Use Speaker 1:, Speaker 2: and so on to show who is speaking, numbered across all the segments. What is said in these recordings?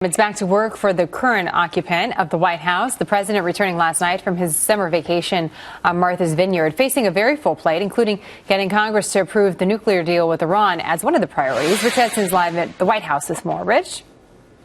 Speaker 1: It's back to work for the current occupant of the White House. The president returning last night from his summer vacation on Martha's Vineyard, facing a very full plate, including getting Congress to approve the nuclear deal with Iran as one of the priorities. Rich Edson's live at the White House with more. Rich?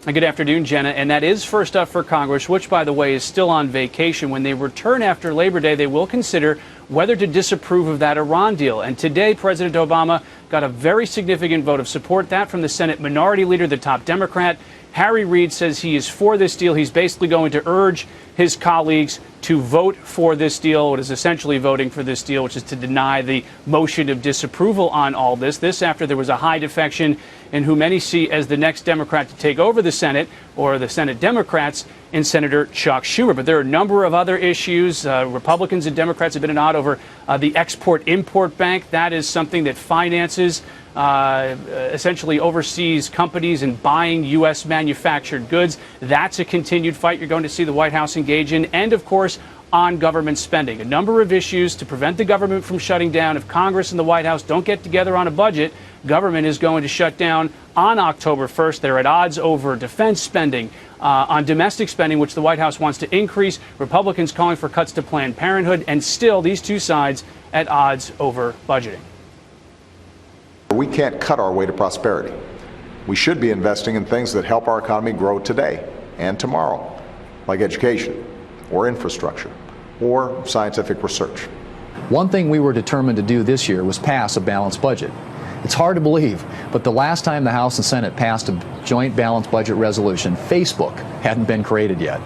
Speaker 2: Good afternoon, Jenna. And that is first up for Congress, which, by the way, is still on vacation. When they return after Labor Day, they will consider whether to disapprove of that Iran deal. And today, President Obama got a very significant vote of support, that from the Senate Minority Leader, the top Democrat. Harry Reid says he is for this deal. He's basically going to urge his colleagues to vote for this deal, what is essentially voting for this deal, which is to deny the motion of disapproval on all this. This after there was a high defection in who many see as the next Democrat to take over the Senate, or the Senate Democrats, in Senator Chuck Schumer. But there are a number of other issues. Republicans and Democrats have been in odd over the Export-Import Bank. That is something that finances, essentially overseas companies and buying U.S. manufactured goods. That's a continued fight you're going to see the White House engage in. And, of course, on government spending. A number of issues to prevent the government from shutting down. If Congress and the White House don't get together on a budget, government is going to shut down on October 1st. They're at odds over defense spending, on domestic spending, which the White House wants to increase. Republicans calling for cuts to Planned Parenthood. And still, these two sides at odds over budgeting.
Speaker 3: We can't cut our way to prosperity. We should be investing in things that help our economy grow today and tomorrow, like education or infrastructure or scientific research.
Speaker 4: One thing we were determined to do this year was pass a balanced budget. It's hard to believe, but the last time the House and Senate passed a joint balanced budget resolution, Facebook hadn't been created yet.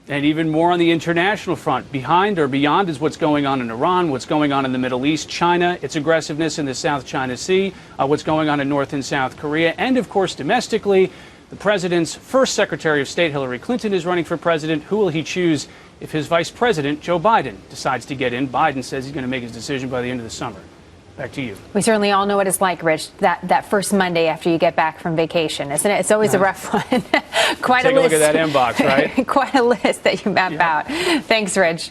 Speaker 2: And even more on the international front. Behind or beyond is what's going on in Iran, what's going on in the Middle East, China, its aggressiveness in the South China Sea, what's going on in North and South Korea, and, of course, domestically, the president's first Secretary of State, Hillary Clinton, is running for president. Who will he choose if his vice president, Joe Biden, decides to get in? Biden says he's going to make his decision by the end of the summer. Back to you.
Speaker 1: We certainly all know what it's like, Rich, that first Monday after you get back from vacation, isn't it? It's always a rough one.
Speaker 2: Quite a list. Take a look at that inbox, right?
Speaker 1: Quite a list that you map out. Thanks, Rich.